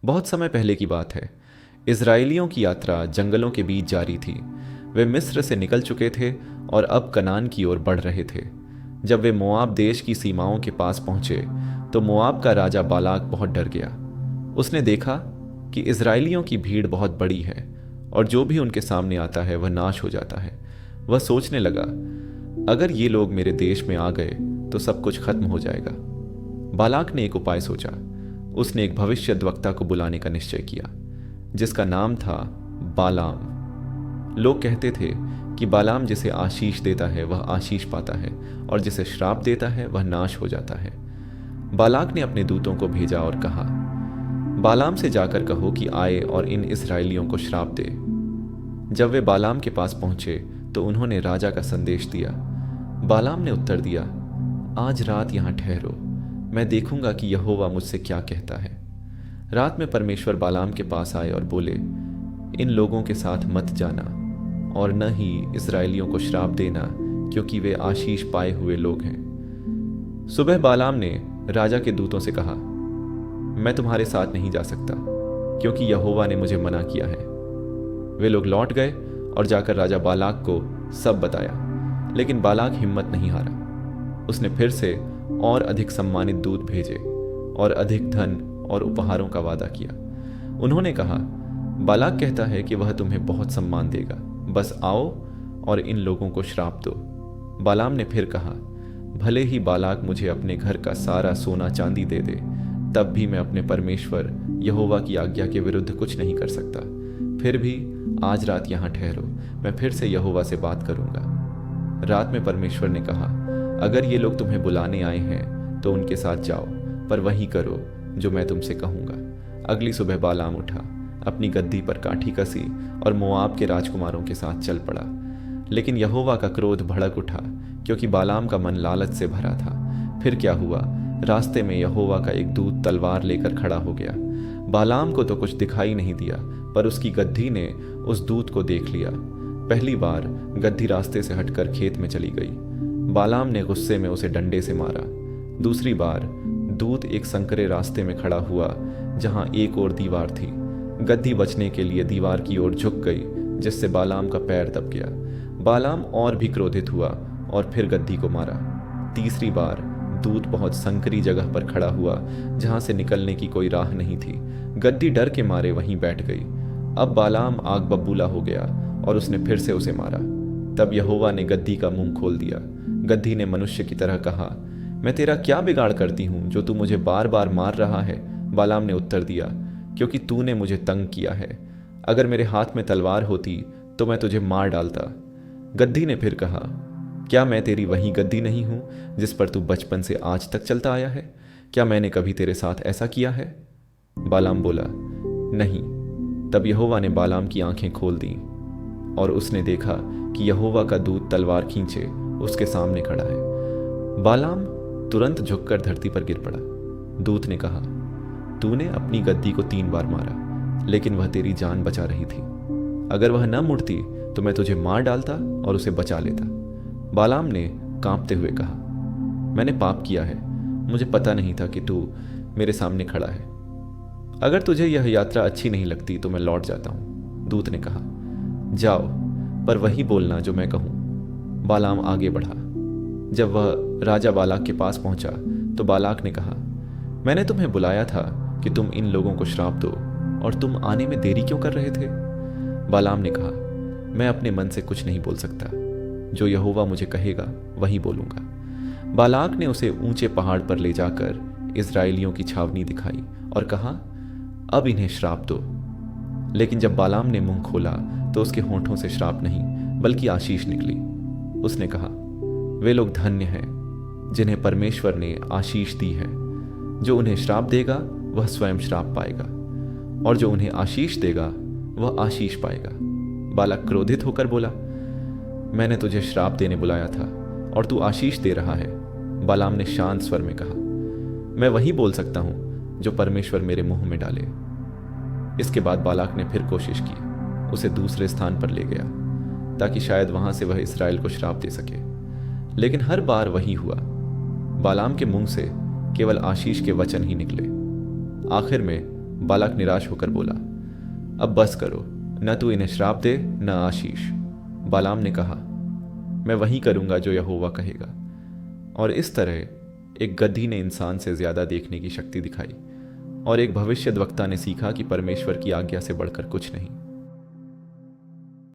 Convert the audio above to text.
बहुत समय पहले की बात है। इज़राइलियों की यात्रा जंगलों के बीच जारी थी। वे मिस्र से निकल चुके थे और अब कनान की ओर बढ़ रहे थे। जब वे मोआब देश की सीमाओं के पास पहुंचे तो मोआब का राजा बालाक बहुत डर गया। उसने देखा कि इज़राइलियों की भीड़ बहुत बड़ी है और जो भी उनके सामने आता है वह नाश हो जाता है। वह सोचने लगा, अगर ये लोग मेरे देश में आ गए तो सब कुछ खत्म हो जाएगा। बालाक ने एक उपाय सोचा। उसने एक भविष्यद्वक्ता को बुलाने का निश्चय किया जिसका नाम था बालाम। लोग कहते थे कि बालाम जिसे आशीष देता है वह आशीष पाता है और जिसे श्राप देता है वह नाश हो जाता है। बालाक ने अपने दूतों को भेजा और कहा, बालाम से जाकर कहो कि आए और इन इस्राएलियों को श्राप दे। जब वे बालाम के पास पहुंचे तो उन्होंने राजा का संदेश दिया। बालाम ने उत्तर दिया, आज रात यहां ठहरो, मैं देखूंगा कि यहोवा मुझसे क्या कहता है। रात में परमेश्वर बालाम के पास आए और बोले, इन लोगों के साथ मत जाना और न ही इस्राएलियों को श्राप देना, क्योंकि वे आशीष पाए हुए लोग हैं। सुबह बालाम ने राजा के दूतों से कहा, मैं तुम्हारे साथ नहीं जा सकता, क्योंकि यहोवा ने मुझे मना किया है। वे लोग लौट गए और जाकर राजा बालाक को सब बताया, लेकिन बालाक हिम्मत नहीं हारा। उसने फिर से और अधिक सम्मानित दूत भेजे और अधिक धन और उपहारों का वादा किया। उन्होंने कहा, बालाक कहता है कि वह तुम्हें बहुत सम्मान देगा, बस आओ और इन लोगों को श्राप दो। बालाम ने फिर कहा, भले ही बालाक मुझे अपने घर का सारा सोना चांदी दे दे, तब भी मैं अपने परमेश्वर यहोवा की आज्ञा के विरुद्ध कुछ नहीं कर सकता। फिर भी आज रात यहाँ ठहरो, मैं फिर से यहोवा से बात करूंगा। रात में परमेश्वर ने कहा, अगर ये लोग तुम्हें बुलाने आए हैं तो उनके साथ जाओ, पर वही करो जो मैं तुमसे कहूंगा। अगली सुबह बालाम उठा, अपनी गद्दी पर काठी कसी और मोआब के राजकुमारों के साथ चल पड़ा। लेकिन यहोवा का क्रोध भड़क उठा, क्योंकि बालाम का मन लालच से भरा था। फिर क्या हुआ, रास्ते में यहोवा का एक दूत तलवार लेकर खड़ा हो गया। बालाम को तो कुछ दिखाई नहीं दिया, पर उसकी गद्दी ने उस दूत को देख लिया। पहली बार गद्दी रास्ते से हटकर खेत में चली गई। बालाम ने गुस्से में उसे डंडे से मारा। दूसरी बार दूत एक संकरे रास्ते में खड़ा हुआ जहां एक और दीवार थी। गद्दी बचने के लिए दीवार की ओर झुक गई, जिससे बालाम का पैर दब गया। बालाम और भी क्रोधित हुआ और फिर गद्दी को मारा। तीसरी बार दूत बहुत संकरी जगह पर खड़ा हुआ जहां से निकलने की कोई राह नहीं थी। गद्दी डर के मारे वहीं बैठ गई। अब बालाम आग बबूला हो गया और उसने फिर से उसे मारा। तब यहोवा ने गद्दी का मुंह खोल दिया। गद्दी ने मनुष्य की तरह कहा, मैं तेरा क्या बिगाड़ करती हूं जो तू मुझे बार बार मार रहा है। बालाम ने उत्तर दिया, क्योंकि तूने मुझे तंग किया है। अगर मेरे हाथ में तलवार होती तो मैं तुझे मार डालता। गद्दी ने फिर कहा, क्या मैं तेरी वही गद्दी नहीं हूं जिस पर तू बचपन से आज तक चलता आया है? क्या मैंने कभी तेरे साथ ऐसा किया है? बालाम बोला, नहीं। तब यहोवा ने बालाम की आंखें खोल दी और उसने देखा कि यहोवा का दूत तलवार खींचे उसके सामने खड़ा है। बालाम तुरंत झुककर धरती पर गिर पड़ा। दूत ने कहा, तूने अपनी गद्दी को 3 बार मारा, लेकिन वह तेरी जान बचा रही थी। अगर वह न मुड़ती तो मैं तुझे मार डालता और उसे बचा लेता। बालाम ने कांपते हुए कहा, मैंने पाप किया है, मुझे पता नहीं था कि तू मेरे सामने खड़ा है। अगर तुझे यह यात्रा अच्छी नहीं लगती तो मैं लौट जाता हूं। दूत ने कहा, जाओ, पर वही बोलना जो मैं कहूं। बालाम आगे बढ़ा। जब वह राजा बालाक के पास पहुंचा तो बालाक ने कहा, मैंने तुम्हें बुलाया था कि तुम इन लोगों को श्राप दो, और तुम आने में देरी क्यों कर रहे थे? बालाम ने कहा, मैं अपने मन से कुछ नहीं बोल सकता, जो यहोवा मुझे कहेगा वही बोलूंगा। बालाक ने उसे ऊंचे पहाड़ पर ले जाकर इस्राएलियों की छावनी दिखाई और कहा, अब इन्हें श्राप दो। लेकिन जब बालाम ने मुंह खोला तो उसके होंठों से श्राप नहीं बल्कि आशीष निकली। उसने कहा, वे लोग धन्य हैं जिन्हें परमेश्वर ने आशीष दी है। जो उन्हें श्राप देगा वह स्वयं श्राप पाएगा, और जो उन्हें आशीष देगा वह आशीष पाएगा। बालक क्रोधित होकर बोला, मैंने तुझे श्राप देने बुलाया था और तू आशीष दे रहा है। बालाम ने शांत स्वर में कहा, मैं वही बोल सकता हूं जो परमेश्वर मेरे मुंह में डाले। इसके बाद बालाक ने फिर कोशिश की, उसे दूसरे स्थान पर ले गया ताकि शायद वहां से वह इस्राएल को श्राप दे सके। लेकिन हर बार वही हुआ, बालाम के मुंह से केवल आशीष के वचन ही निकले। आखिर में बालाक निराश होकर बोला, अब बस करो, न तू इन्हें श्राप दे न आशीष। बालाम ने कहा, मैं वही करूंगा जो यहोवा कहेगा। और इस तरह एक गधी ने इंसान से ज्यादा देखने की शक्ति दिखाई और एक भविष्यद्वक्ता ने सीखा कि परमेश्वर की आज्ञा से बढ़कर कुछ नहीं।